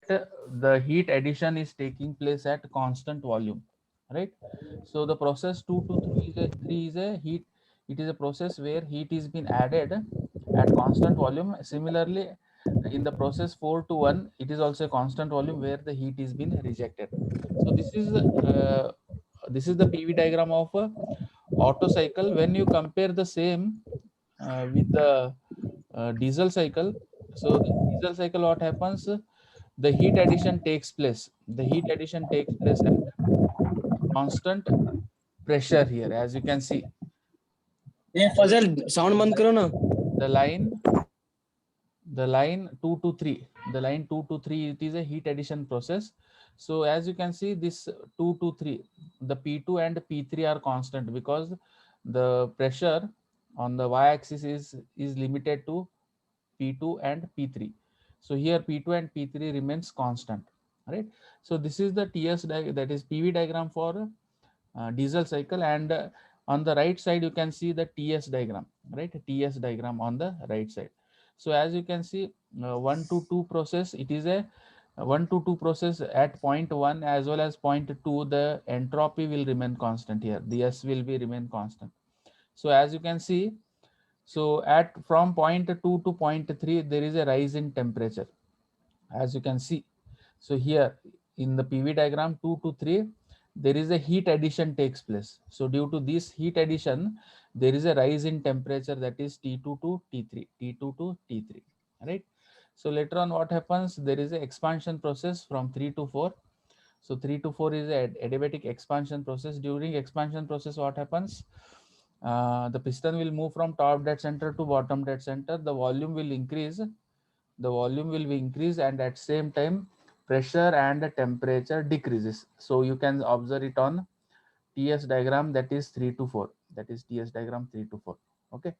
the heat addition is taking place at constant volume, right? So the process 2 to 3 is a heat, it is a process where heat is being added at constant volume. Similarly, in the process 4 to 1, it is also a constant volume where the heat is being rejected. So this is the PV diagram of a Otto cycle. When you compare the same with the diesel cycle, so the diesel cycle, what happens, the heat addition takes place, the heat addition takes place at constant pressure. Here, as you can see, ये फजल sound बंद करो ना. the line the line 2 to 3, the line 2 to 3, it is a heat addition process. So as you can see, this 2 to 3, the P2 and P3 are constant because the pressure on the y-axis is limited to P2 and P3. So here P2 and P3 remains constant, right? So this is the that is PV diagram for diesel cycle, and on the right side you can see the TS diagram, right? TS diagram on the right side. So as you can see, 1 to 2 process, it is a 1 to 2 process at point 1 as well as point 2, the entropy will remain constant. Here the S will be remain constant. So as you can see, so at from point 2 to point 3, there is a rise in temperature, as you can see. So here in the PV diagram 2 to 3, there is a heat addition takes place. So due to this heat addition, there is a rise in temperature, that is T2 to T3, T2 to T3, right? So later on what happens, there is a expansion process from 3 to 4. So 3 to 4 is a adiabatic expansion process. During expansion process, what happens? The piston will move from top dead center to bottom dead center. The volume will increase. The volume will be increased, and at same time, pressure and the temperature decreases. So you can observe it on TS diagram, that is 3 to 4. That is TS diagram 3 to 4. Okay.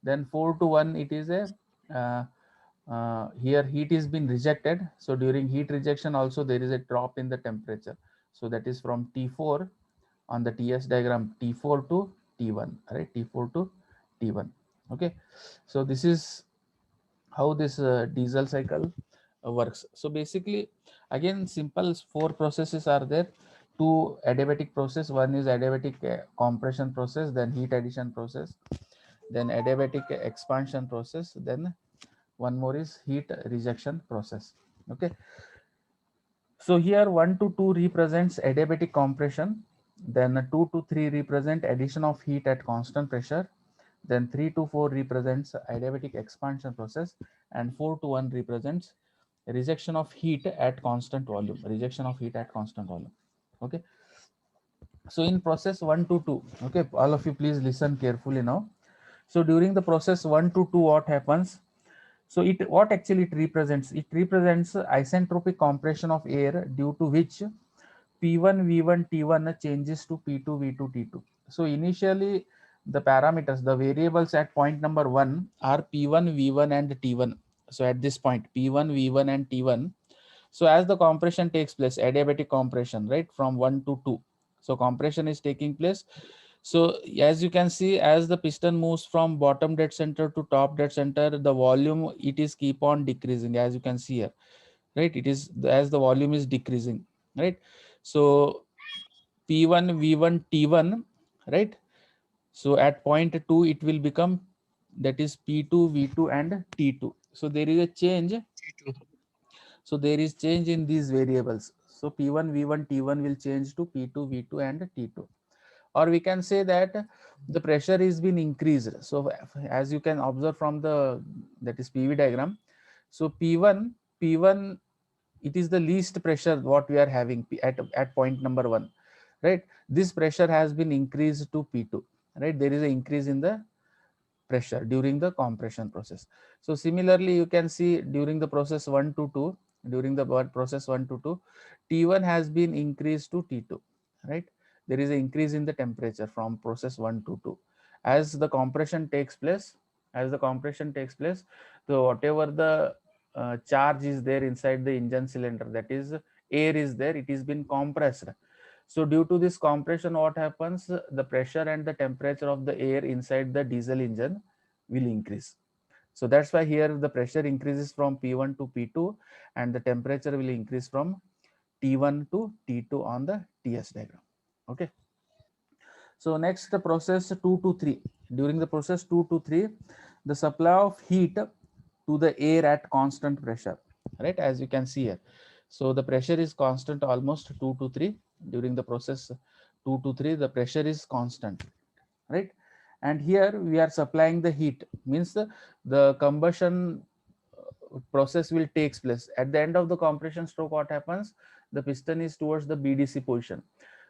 Then 4 to 1, it is a uh, here heat is been rejected. So during heat rejection also there is a drop in the temperature. So that is from T4 on the TS diagram, T4 to T1, right? T4 to T1. Okay. So this is how this diesel cycle works. So basically, again, simple four processes are there. Two adiabatic process. One is adiabatic compression process, then heat addition process, then adiabatic expansion process, then one more is heat rejection process. Okay. So here 1 to 2 represents adiabatic compression, then 2 to 3 represent addition of heat at constant pressure, then 3 to 4 represents adiabatic expansion process, and 4 to 1 represents rejection of heat at constant volume, rejection of heat at constant volume. Okay. So in process 1 to 2, okay, all of you please listen carefully now. So during the process 1 to 2, what happens? So it, what actually it represents? It represents isentropic compression of air, due to which P1 V1 T1 changes to P2 V2 T2. So initially the parameters, the variables at point number 1 are P1 V1 and T1. So at this point P1 V1 and T1. So as the compression takes place, adiabatic compression, right, from 1 to 2. So compression is taking place. So as you can see, as the piston moves from bottom dead center to top dead center, the volume, it is keep on decreasing, as you can see here, right? It is as the volume is decreasing, right? So P1 V1 T1, right? So at point 2, it will become, that is P2 V2 and T2. So there is a change. So there is change in these variables. So P1 V1 T1 will change to P2 V2 and T2. Or we can say that the pressure is been increased. So as you can observe from the, that is PV diagram. So P1, it is the least pressure what we are having at point number 1, right? This pressure has been increased to P2, right? There is an increase in the pressure during the compression process. So similarly, you can see during the process 1 to 2, during the process 1 to 2, T1 has been increased to T2, right? There is an increase in the temperature from process 1 to 2. As the compression takes place, as the compression takes place, so whatever the charge is there inside the engine cylinder, that is air is there, it is been compressed. So due to this compression, what happens? The pressure and the temperature of the air inside the diesel engine will increase. So that's why here the pressure increases from P1 to P2 and the temperature will increase from T1 to T2 on the TS diagram. Okay. So next the process 2 to 3. During the process 2 to 3, the supply of heat to the air at constant pressure, right? As you can see here. So the pressure is constant almost 2 to 3. During the process 2 to 3, the pressure is constant, right? And here we are supplying the heat, means the combustion process will takes place. At the end of the compression stroke, what happens? The piston is towards the BDC position.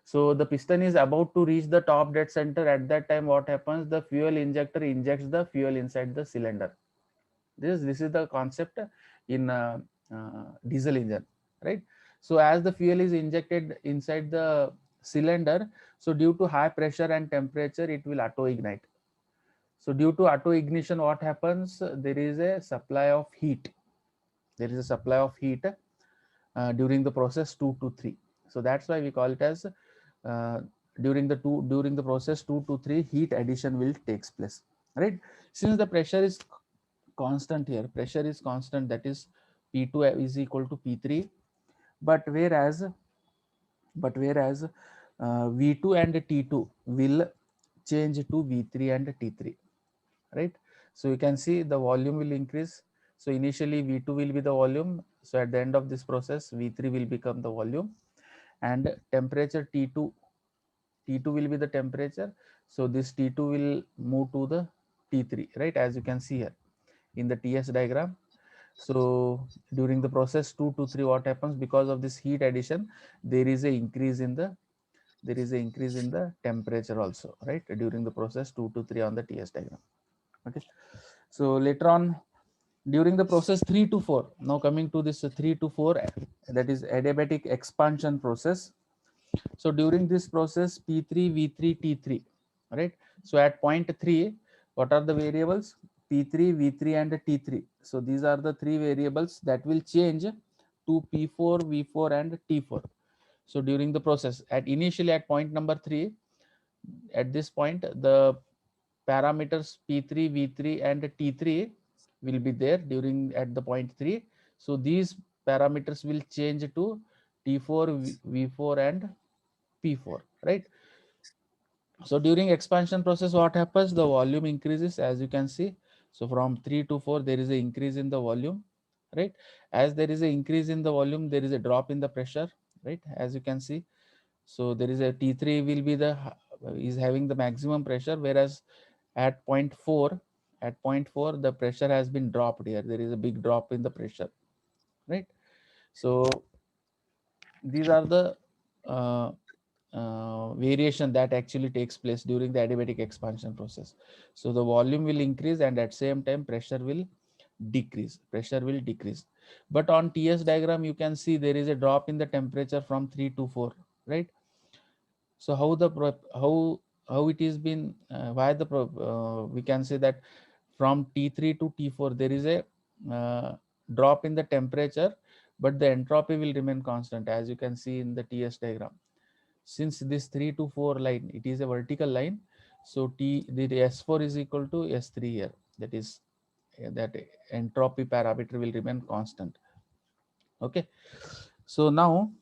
So the piston is about to reach the top dead center. At that time, what happens? The fuel injector injects the fuel inside the cylinder. This is the concept in diesel engine, right? So as the fuel is injected inside the cylinder, so due to high pressure and temperature, it will auto ignite. So due to auto ignition, what happens? There is a supply of heat. There is a supply of heat during the process 2 to 3. So that's why we call it as uh, during the process 2 to 3, heat addition will takes place, right? Since the pressure is constant here, pressure is constant, that is P2 is equal to P3, but whereas V2 and T2 will change to V3 and T3, right? So you can see the volume will increase. So initially V2 will be the volume. So at the end of this process, V3 will become the volume, and temperature T2 will be the temperature. So this T2 will move to the T3, right? As you can see here in the TS diagram. So during the process 2 to 3, what happens? Because of this heat addition, there is a increase in the temperature also, right? During the process 2 to 3 on the TS diagram. Okay. So later on, during the process 3 to 4, now coming to this 3 to 4, that is adiabatic expansion process. So during this process P3, V3, T3, right? So at point 3, what are the variables? P3, V3 and T3. So these are the three variables that will change to P4, V4 and T4. So during the process, at initially at point number 3, at this point the parameters P3, V3 and T3 will be there during at the point 3. So these parameters will change to T4, V4 and P4, right? So during expansion process, what happens? The volume increases, as you can see. So from 3 to 4, there is an increase in the volume, right? As there is an increase in the volume, there is a drop in the pressure, right? As you can see. So there is a T3 will be the is having the maximum pressure, whereas at point 4 the pressure has been dropped here. There is a big drop in the pressure, right? So these are the uh, variation that actually takes place during the adiabatic expansion process. So the volume will increase and at same time pressure will decrease. But on TS diagram you can see there is a drop in the temperature from 3 to 4, right? So how it is been why we can say that from T3 to T4 there is a drop in the temperature, but the entropy will remain constant, as you can see in the TS diagram. Since this 3 to 4 line, it is a vertical line, so the S4 is equal to S3 here. That is that entropy parameter will remain constant. Okay. So now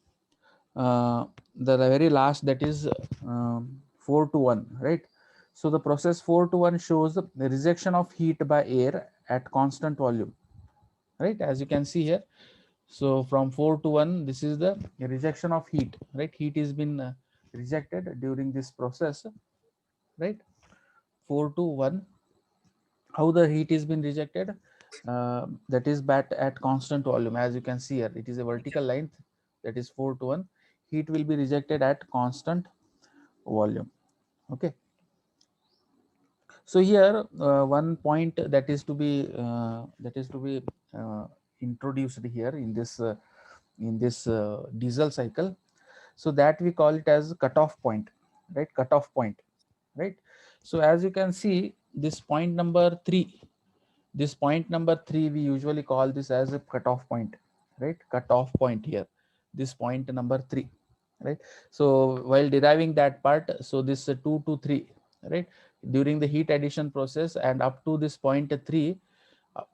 the very last, that is 4 to 1, right? So the process 4 to 1 shows the rejection of heat by air at constant volume, right? As you can see here. So from 4 to 1, this is the rejection of heat, right? Heat is been rejected during this process, right? 4 to 1, how the heat is been rejected? That is bat at constant volume. As you can see here, it is a vertical length, that is 4 to 1. Heat will be rejected at constant volume. Okay. So here one point that is to be introduced here in this diesel cycle. So that we call it as cutoff point, right? Cutoff point, right? So as you can see, this point number 3, we usually call this as a cutoff point, right? Cutoff point here, this point number 3, right? So while deriving that part, so this 2 to 3, right? During the heat addition process and up to this point 3,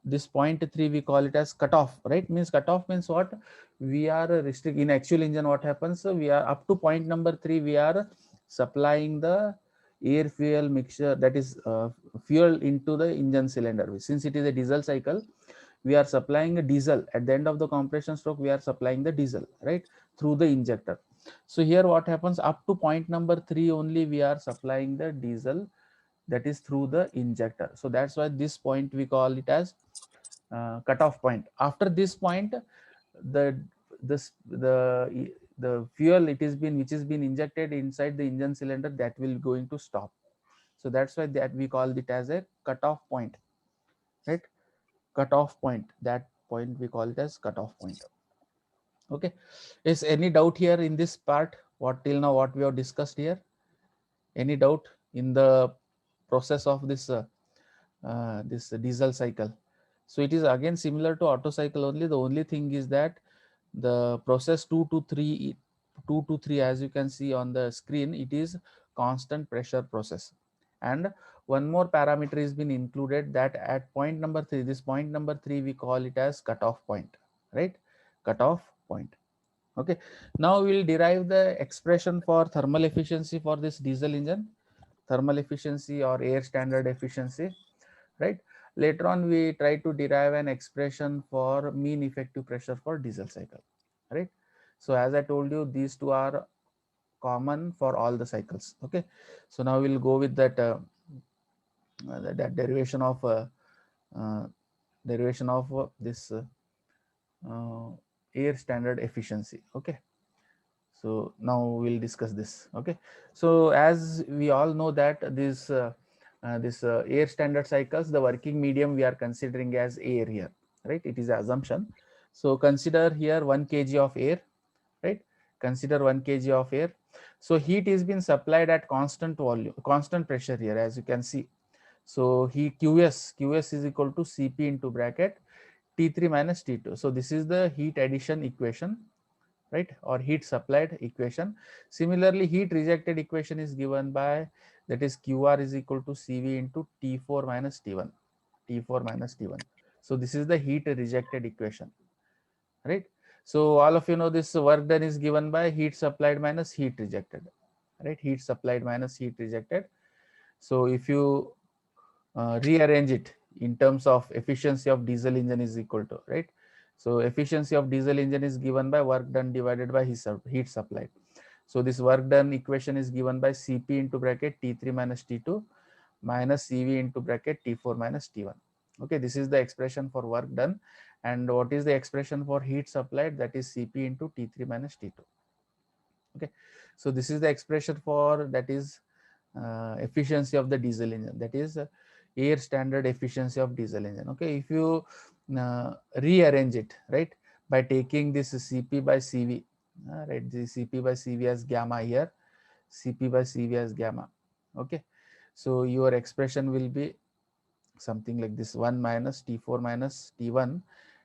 This point 3 we call it as cutoff, right? Means cutoff means what? We are restrict in actual engine. What happens? So we are up to point number 3. We are supplying the air fuel mixture, that is fuel into the engine cylinder. Since it is a diesel cycle, we are supplying a diesel at the end of the compression stroke. We are supplying the diesel, right, through the injector. So here what happens, up to point number 3 only we are supplying the diesel, that is through the injector. So that's why this point we call it as cutoff point. After this point, the the fuel it is been which is been injected inside the engine cylinder, that will going to stop. So that's why that we call it as a cutoff point, right? Cutoff point, that point we call it as cutoff point. Okay, is any doubt here in this part, what till now what we have discussed here? Any doubt in the process of this diesel cycle? So it is again similar to Otto cycle only. The only thing is that the process 2 to 3, as you can see on the screen, it is constant pressure process. And one more parameter is been included, that at point number 3, this point number 3 we call it as cutoff point, right? Cutoff point. Okay, now we will derive the expression for thermal efficiency for this diesel engine, thermal efficiency or air standard efficiency, right? Later on we try to derive an expression for mean effective pressure for diesel cycle, right? So as I told you, these two are common for all the cycles. Okay, so now we'll go with that that uh, derivation of this air standard efficiency. Okay, so now we'll discuss this. Okay, so as we all know that this air standard cycles, the working medium we are considering as air here, right? It is an assumption. So consider here 1 kg of air, right? Consider 1 kg of air. So heat is being supplied at constant volume, constant pressure here, as you can see. So heat qs is equal to Cp into bracket T3 minus T2. So this is the heat addition equation, right? Or heat supplied equation. Similarly, heat rejected equation is given by, that is Qr is equal to Cv into T4 minus T1. T4 minus T1. So this is the heat rejected equation, right? So all of you know this work done is given by heat supplied minus heat rejected, right? Heat supplied minus heat rejected. So if you rearrange it in terms of efficiency of diesel engine is equal to, right? So efficiency of diesel engine is given by work done divided by heat supplied. So this work done equation is given by Cp into bracket T3 minus T2 minus Cv into bracket T4 minus T1. Okay, this is the expression for work done. And what is the expression for heat supplied? That is Cp into T3 minus T2. Okay, so this is the expression for, that is efficiency of the diesel engine, that is air standard efficiency of diesel engine. Okay, if you rearrange it, right, by taking this Cp by Cv, right, the Cp by Cv as gamma here, Cp by Cv as gamma. Okay, so your expression will be something like this: 1 minus T4 minus T1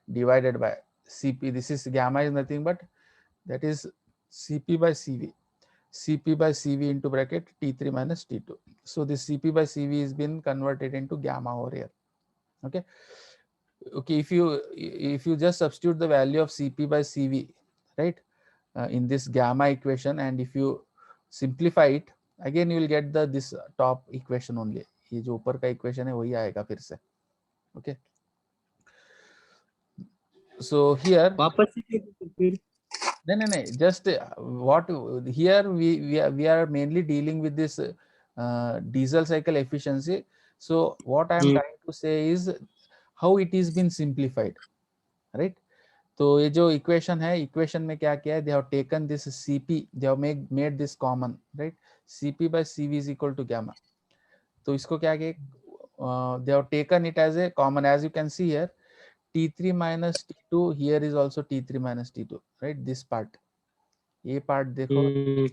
divided by Cp. This is gamma is nothing but, that is Cp by Cv. Cp by Cv into bracket T3 minus T2. So this Cp by Cv is been converted into gamma over here. Okay. Okay. If you just substitute the value of Cp by Cv, right, in this gamma equation, and if you simplify it, again you will get the this top equation only. ये जो ऊपर का equation है वही आएगा फिर से. Okay. So here. वापस से फिर No. Just what here we are mainly dealing with this diesel cycle efficiency. So what I am trying to say is how it is been simplified, right? तो ये जो इक्वेशन है, equation में क्या किया है, they have taken this Cp, they have made this common, right? Cp by Cv is equal to gamma. तो इसको क्या किया, they have taken it as a common, as you can see here, T3 minus T2, here is also T3 minus T2, right? This part. ये part देखो,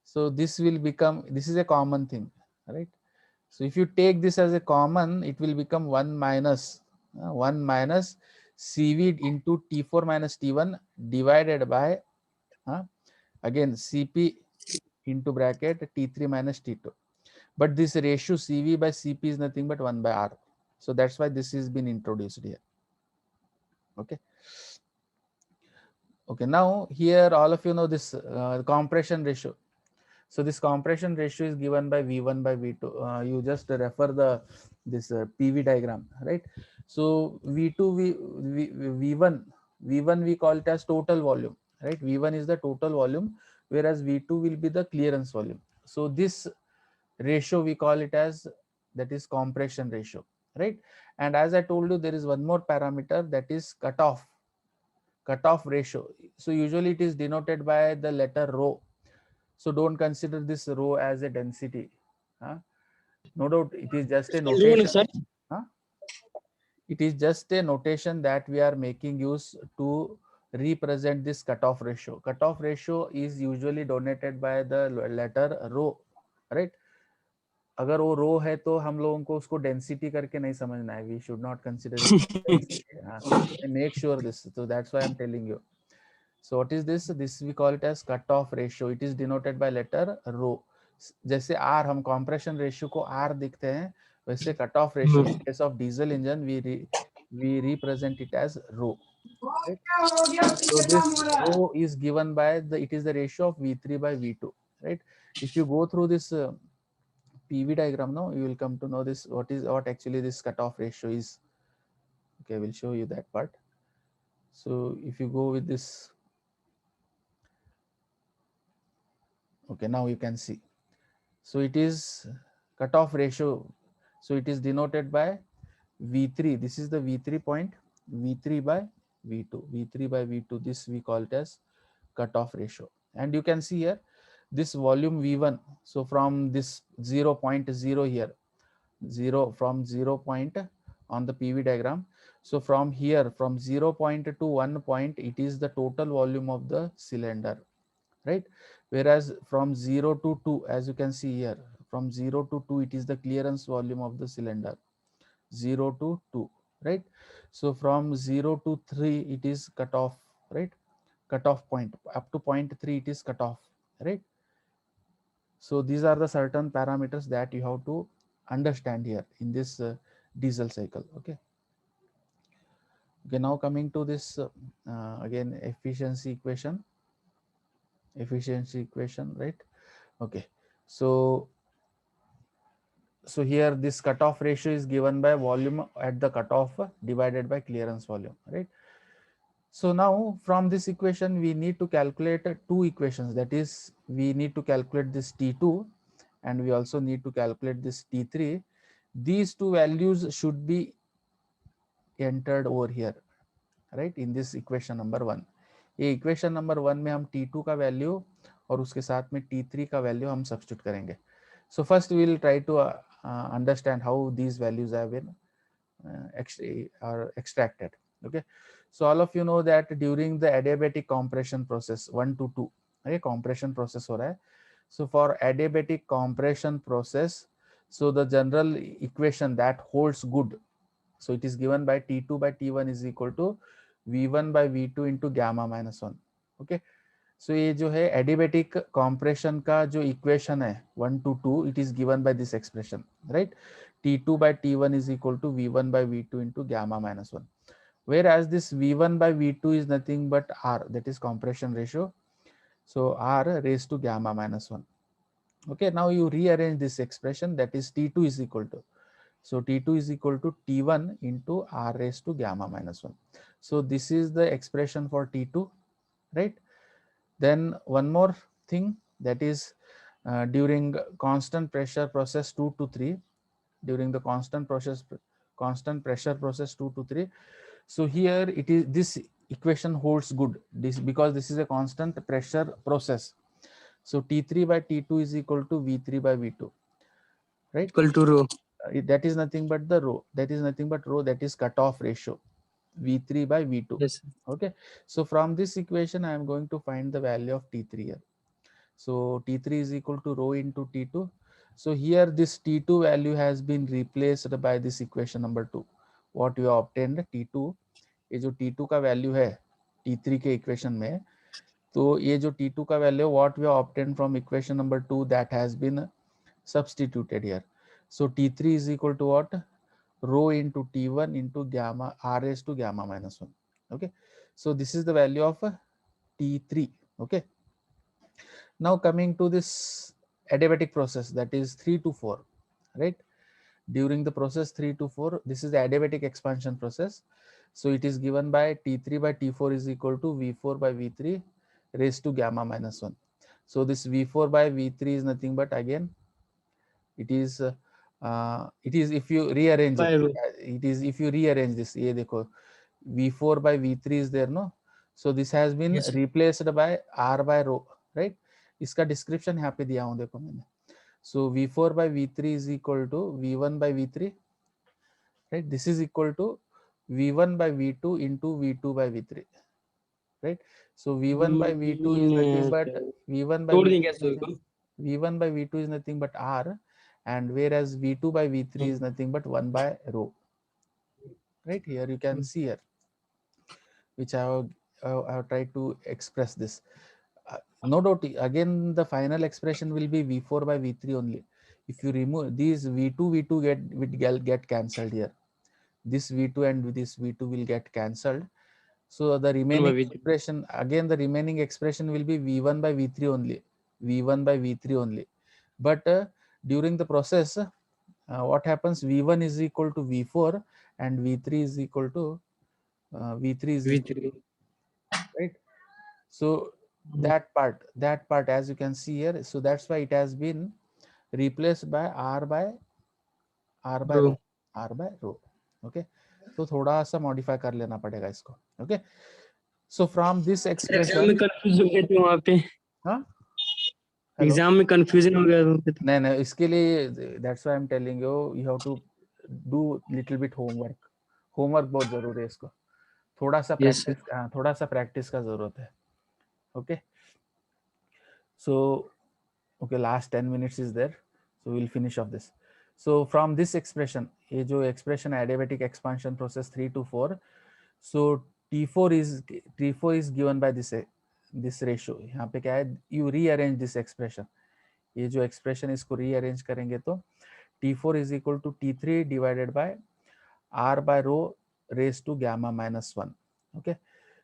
so this will become, this is a common thing, right? So if you take this as a common, it will become 1 minus Cv into T4 minus T1 divided by again Cp into bracket T3 minus T2. But this ratio Cv by Cp is nothing but 1 by R. So that's why this is been introduced here. Okay. Okay, now here all of you know this compression ratio. So this compression ratio is given by V1 by V2. You just refer the this PV diagram, right? So V2 V1 V1 we call it as total volume, right? V1 is the total volume, whereas V2 will be the clearance volume. So this ratio we call it as, that is compression ratio, right? And as I told you, there is one more parameter, that is cutoff ratio. So usually it is denoted by the letter rho. So don't consider this rho as a density. Huh? No doubt it is just a notation. sir. Huh? It is just a notation that we are making use to represent this cutoff ratio. Cutoff ratio is usually denoted by the letter rho, right? अगर वो रो है तो हम लोगों को उसको density करके नहीं समझना है. We should not consider it density. Make sure this. So that's why I'm telling you. So what is this? This we call it as cutoff ratio. It is denoted by letter rho. जैसे R, हम compression ratio को R दिखते हैं, वैसे cutoff ratio in case of diesel engine we represent it as rho. Right? So this rho is given by it is the ratio of V3 by V2. Right? If you go through this PV diagram now, you will come to know this what actually this cutoff ratio is. Okay, I will show you that part. So if you go with this, okay, now you can see. So it is cutoff ratio. So it is denoted by V3. This is the V3 point, V3 by V2, V3 by V2. This we call it as cutoff ratio. And you can see here this volume V1. So from this 0.0 here, 0 from 0 point on the PV diagram. So from here, from 0 point to 1 point, it is the total volume of the cylinder, right? Whereas from 0 to 2, as you can see here, from 0 to 2, it is the clearance volume of the cylinder, 0 to 2, right? So from 0 to 3, it is cut off, right? Cut off point. Up to point 3, it is cut off, right? So these are the certain parameters that you have to understand here in this diesel cycle. Okay. Okay, now coming to this again efficiency equation, right? Okay, so here this cutoff ratio is given by volume at the cutoff divided by clearance volume, right? So now from this equation we need to calculate two equations, that is we need to calculate this T2 and we also need to calculate this T3. These two values should be entered over here, right, in this equation number 1. ये equation number 1 में हम T2 का value और उसके साथ में T3 का value हम सब्स्टिट्यूट करेंगे. So first we will try to understand how these values have been extracted. Okay, so all of you know that during the adiabatic compression process 1 to 2, okay, compression process हो रहा है. So for adiabatic compression process, so the general equation that holds good, so it is given by T2 by T1 is equal to V1 by V2 into gamma minus 1. Okay, so ये जो है adiabatic compression का जो equation है 1 to 2, it is given by this expression, right? T2 by T1 is equal to V1 by V2 into gamma minus 1. Whereas this V1 by V2 is nothing but R, that is compression ratio. So R raised to gamma minus 1. Okay, now you rearrange this expression, that is T2 is equal to, so T2 is equal to T1 into R raised to gamma minus 1. So this is the expression for T2, right? Then one more thing, that is during constant pressure process 2 to 3, during the constant pressure process 2 to 3. So here it is, this equation holds good, this because this is a constant pressure process. So T3 by T2 is equal to V3 by V2, right? Equal to rho. That is nothing but the rho. That is nothing but rho. That is cutoff ratio, V3 by V2. Yes. Okay. So from this equation, I am going to find the value of T3 here. So T3 is equal to rho into T2. So here this T2 value has been replaced by this equation number 2. What you have obtained T2, ये जो T2 का value है T3 के equation में, तो ये जो T2 का value what we have obtained from equation number 2, that has been substituted here. So T3 is equal to what? rho into T1 into gamma r raised to gamma minus 1. Okay, so this is the value of T3. Okay, now coming to this adiabatic process, that is 3 to 4, right? During the process 3 to 4, this is the adiabatic expansion process. So it is given by T3 by T4 is equal to V4 by V3 raised to gamma minus 1. So this V4 by V3 is nothing but, again, it is if you rearrange it, By rho. it is if you rearrange this, ye dekho, V4 by V3 is there, no? So this has been Yes, sir. replaced by R by rho, right? इसका description यहाँ पे दिया हूँ, देखो मैंने. So V4 by V3 is equal to V1 by V3, right? This is equal to V1 by V2 into V2 by V3, right? So V1 by V2 is nothing but V1 by तोड़ V2 देंगे is ऐसे nothing, को. V1 by V2 is nothing but R, and whereas V2 by V3 is nothing but 1 by rho, right? Here you can see here, which I have tried to express this. No doubt, again, the final expression will be V4 by V3 only. If you remove these V2 get cancelled here. This V2 and this V2 will get cancelled. So the remaining expression, again, the remaining expression will be V1 by V3 only. V1 by V3 only. But during the process, what happens? V1 is equal to V4 and V3 is equal to V3 is equal V3. to, right? So that part, as you can see here, so that's why it has been replaced by R by Rho. rho, R by rho. Okay, तो थोड़ा सा modify कर लेना पड़ेगा इसको. Okay, so from this exam expression, में confuse हो गए थे वहाँ पे. हाँ, हेलो, एग्जाम में कंफ्यूजन हो गया वहाँ पे. नहीं, इसके लिए that's why I'm telling you, you have to do little bit homework. Homework बहुत जरूरी है इसको. थोड़ा सा Yes, sir. प्रैक्टिस, थोड़ा सा प्रैक्टिस का जरूरत है. Okay, so okay, last 10 minutes is there, so we'll finish off this. So from this expression, ये जो expression adiabatic expansion process 3 to 4, so T4 is given by this ratio. यहाँ पे क्या है, you rearrange this expression. ये जो expression इसको rearrange करेंगे तो T4 is equal to T3 divided by R by rho raised to gamma minus 1. Okay,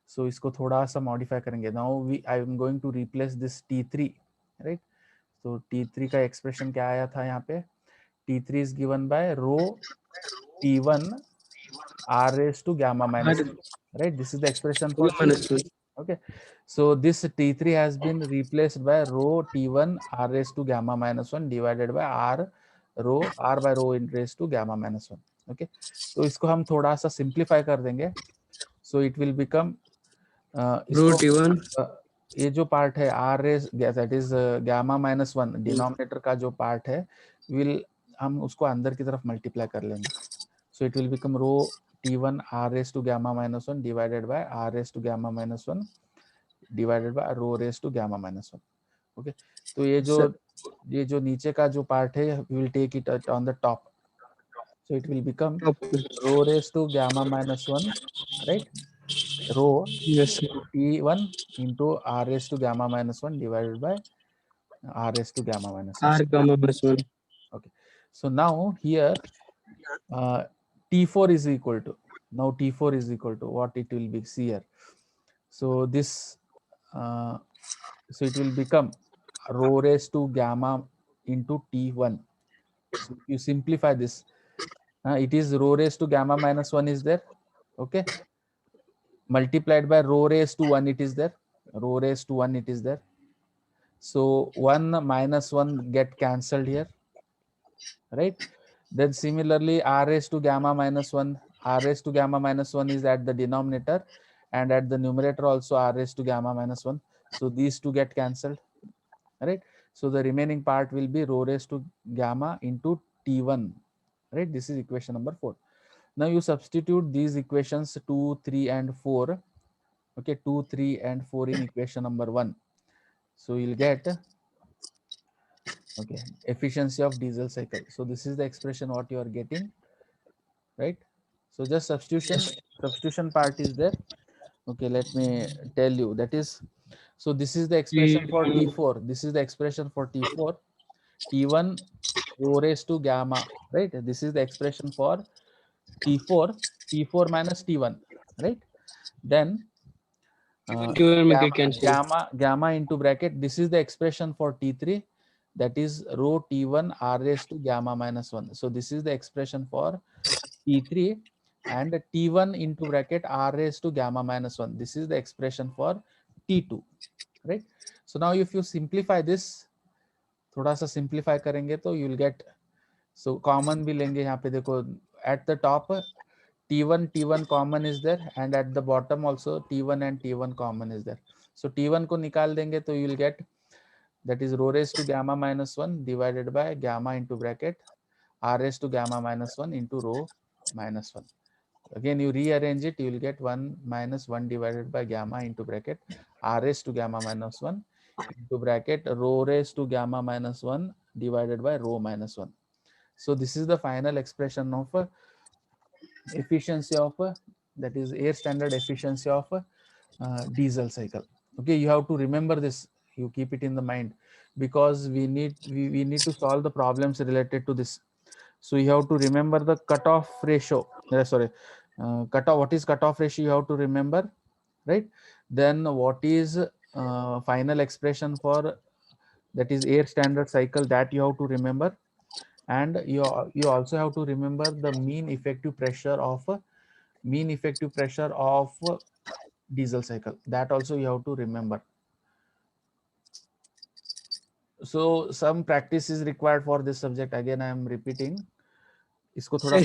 so इसको थोड़ा सा modify करेंगे. Now I am going to replace this T3, right? So T3 का expression क्या आया था यहाँ पे? T3 is given by rho T1 R raised to gamma minus 1, right? This is the expression for T3. Okay, so this T3 has been replaced by rho T1 R raised to gamma minus 1 divided by R by rho in raised to gamma minus 1. Okay, तो इसको हम थोड़ा सा simplify कर देंगे. So it will become Rho T1. ये जो part है R raised, that is gamma minus 1, denominator का जो पार्ट है, हम उसको अंदर की तरफ मल्टीप्लाई कर लेंगे. So it will become rho T1 R raised to gamma minus 1 divided by R raised to gamma minus 1 divided by rho raised to gamma minus 1. Okay, तो ये जो नीचे का जो पार्ट है, we will take it on the top. So it will become rho raised to gamma minus 1, right? Rho Yes, sir. T1 into R raised to gamma minus 1 divided by R raised to gamma minus 1. R gamma minus 1. Okay, so now here T4 is equal to, what it will be, see here. So this so it will become rho raised to gamma into T1. So if you simplify this, it is rho raised to gamma minus 1 is there. Okay, multiplied by rho raised to 1, it is there. Rho raised to 1, it is there. So 1 minus 1 get cancelled here, right? Then similarly R raised to gamma minus 1, is at the denominator, and at the numerator also R raised to gamma minus 1. So these two get cancelled, right? So the remaining part will be rho raised to gamma into T1, right? This is equation number 4. Now you substitute these equations 2, 3 and 4. Okay, 2, 3 and 4 in equation number 1. So you'll get, okay, efficiency of diesel cycle. So this is the expression what you are getting, right? So just substitution part is there. Okay, let me tell you, that is, so this is the expression for T4. This is the expression for T4. T1 rho raised to gamma, right? This is the expression for T4 minus T1, right? Then T1 make it cancel. gamma into bracket, this is the expression for T3, that is rho T1 r raised to gamma minus 1. So this is the expression for T3, and T1 into bracket r raised to gamma minus 1. This is the expression for T2, right? So now if you simplify this, थोड़ा सा simplify करेंगे तो you will get, so common भी लेंगे यहाँ पे, देखो at the top T1 common is there, and at the bottom also T1 and T1 common is there. So T1 को निकाल देंगे तो you will get, that is rho raised to gamma minus 1 divided by gamma into bracket r raised to gamma minus 1 into rho minus 1. Again you rearrange it, you will get 1 minus 1 divided by gamma into bracket r raised to gamma minus 1 into bracket rho raised to gamma minus 1 divided by rho minus 1. So this is the final expression of efficiency of that is air standard efficiency of diesel cycle. Okay, you have to remember this, you keep it in the mind, because we need to solve the problems related to this. So you have to remember the cutoff ratio, cutoff, what is cutoff ratio, you have to remember, right? Then what is final expression for, that is air standard cycle, that you have to remember. And you also have to remember the mean effective pressure of diesel cycle, that also you have to remember. So some practice is required for this subject, again I am repeating, इसको थोड़ा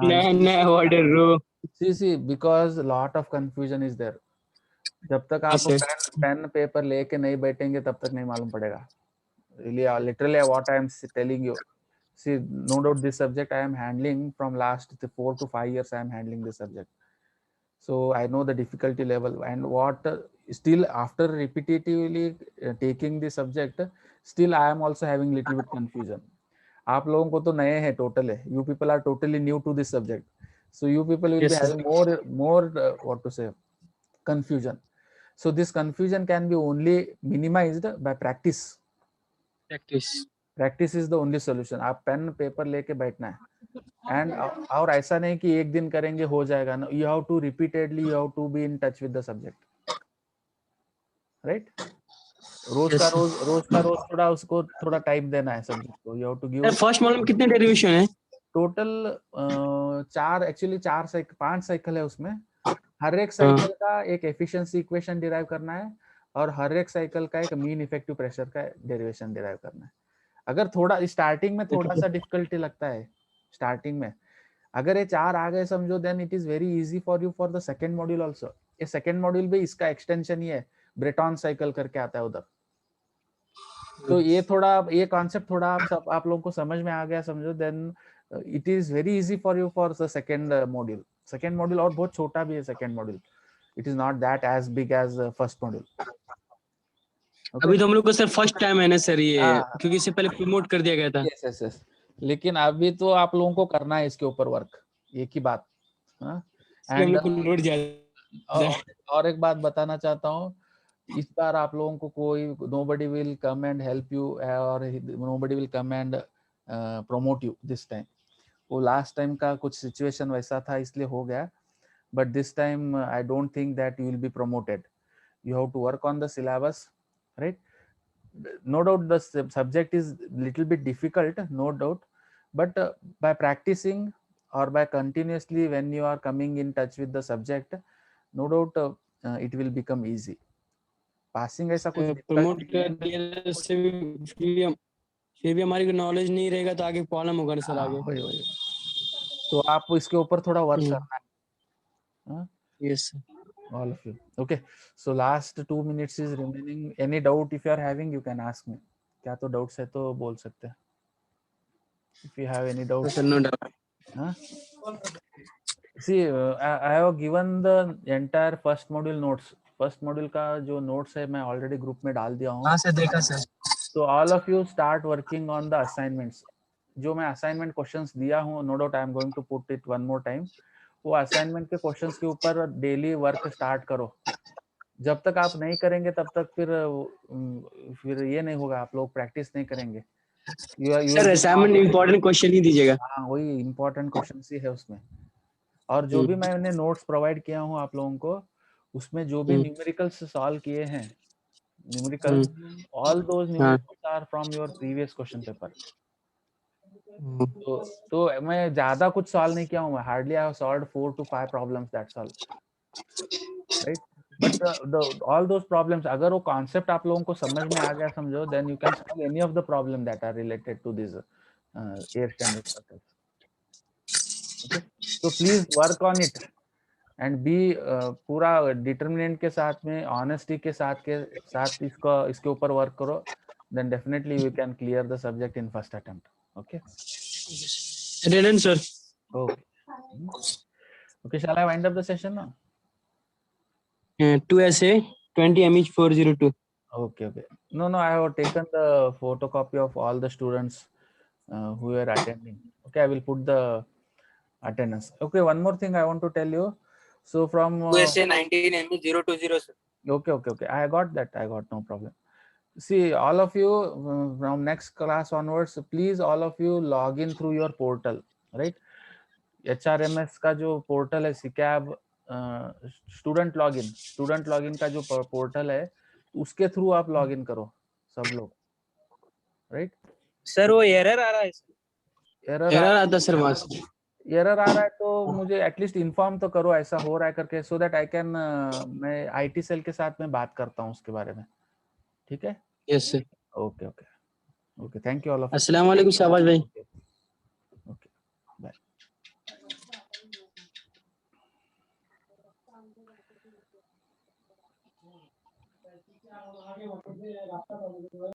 नया word है rho. see because lot of confusion is there, जब तक आप pen paper लेके नहीं बैठेंगे तब तक नहीं मालूम पड़ेगा. Literally what I am telling you, see, no doubt this subject I am handling from last 4 to 5 years, I am handling this subject. So I know the difficulty level, and what still after repetitively taking the subject, still I am also having little bit confusion. आप लोगों को तो नए हैं total है, you people are totally new to this subject, so you people will be having more what to say, confusion. So this confusion can be only minimized by practice. Practice is the only solution. आप pen paper लेके बैठना है, and और ऐसा नहीं कि एक दिन करेंगे हो जाएगा ना, you have to repeatedly, you have to be in touch with the subject, right? रोज का रोज थोड़ा उसको थोड़ा टाइम देना है सब्जेक्ट को, you have to give. First model में कितने डेरिवेशन है टोटल 5 साइकिल है उसमें, हर एक साइकिल का एक एफिशिएंसी इक्वेशन डिराइव करना है, और हर एक साइकिल का एक मीन इफेक्टिव प्रेशर का डेरिवेशन डिराइव करना है. अगर थोड़ा स्टार्टिंग में थोड़ा सा डिफिकल्टी लगता है स्टार्टिंग में, अगर ये 4 आ गए समझो, then it is very easy for you for the second module also. ये सेकंड मॉड्यूल भी इसका एक्सटेंशन ही है, ब्रेटॉन साइकिल करके आता है उधर. तो ये थोड़ा, ये कॉन्सेप्ट थोड़ा आप लोगों को समझ में आ गया समझो, then it is very easy for you for the second module. Second module और बहुत छोटा भी है second module, it is not that as big as first module. अभी तो हम लोग को सर फर्स्ट टाइम है ना सर ये, क्योंकि इससे पहले प्रमोट कर दिया गया था. यस, लेकिन अभी तो आप लोगों को करना है इसके ऊपर वर्क, एक ही बात. एंड और एक बात बताना चाहता हूँ, इस बार आप लोगों को कोई nobody will come and help you or nobody will come and promote you this time. वो लास्ट टाइम का कुछ सिचुएशन वैसा था इसलिए हो गया, but this time I don't think that you will be promoted. You have to work on the syllabus, right? No doubt the subject is little bit difficult, no doubt, but by practicing or by continuously when you are coming in touch with the subject, no doubt it will become easy. Passing ऐसा कुछ promote कर दिया से फिर भी हमारी knowledge नहीं रहेगा तो आगे प्रॉब्लम होगा ना सर आगे. वही तो आप इसके ऊपर थोड़ा वर्क करना है. Yes all of you. Okay, so last 2 minutes is remaining. Any doubt if you are having, you can ask me. क्या तो doubts है तो बोल सकते हैं. If you have any doubts, no doubt. See, I have given the entire first module notes. First module का जो notes है मैं ऑलरेडी ग्रुप में डाल दिया हूँ. हाँ सर देखा सर. तो all of you start working on the assignments. जो मैं असाइनमेंट क्वेश्चंस दिया हूँ, no doubt I am going to put it one more time. वो असाइनमेंट के क्वेश्चंस के ऊपर डेली वर्क स्टार्ट करो. जब तक आप नहीं करेंगे तब तक फिर ये नहीं होगा, आप लोग प्रैक्टिस नहीं करेंगे. सर असाइनमेंट इंपॉर्टेंट क्वेश्चन ही दीजिएगा. हाँ, वही इंपॉर्टेंट क्वेश्चन ही है उसमें. और जो भी मैंने नोट्स प्रोवाइड किया हूँ आप लोगों को, उसमें जो भी न्यूमेरिकल्स सॉल्व किए हैं, numericals, all those numericals are from your previous question paper. तो मैं ज्यादा कुछ सॉल्व नहीं किया हूँ, मैं hardly I have solved 4 to 5 problems, that's all, right. But all those problems, अगर वो कॉन्सेप्ट आप लोगों को समझ में आ गया समझो, then you can solve any of the problem that are related to this air standard circles. Okay, तो please work on it and be पूरा डिटर्मिनेंट के साथ में, ऑनेस्टी के साथ इसके ऊपर वर्क करो, then definitely we can clear the subject in first attempt. Okay Redden, sir. okay okay, shall I wind up the session now? 2 essay, 20 mh 402. Okay, no, I have taken the photocopy of all the students who were attending. Okay, I will put the attendance. Okay, one more thing I want to tell you. So from 2 essay 19 mh 020, sir. Okay, I got that, no problem. See, all of you from next class onwards, please all of you log in through your portal, right? HRMS का जो portal है, सिकैब student login का जो portal है, उसके through आप login करो सब लोग, राइट? सर वो एरर आ रहा है, एरर आता सर वहां से। एरर आ रहा है तो मुझे एटलीस्ट इन्फॉर्म तो करो ऐसा हो रहा है करके, सो दैट आई कैन, मैं IT सेल के साथ में बात करता हूँ उसके बारे में, ठीक है? Yes sir. Okay, thank you all of you. अस्सलाम वालेकुम शाबाश भाई। Okay, bye.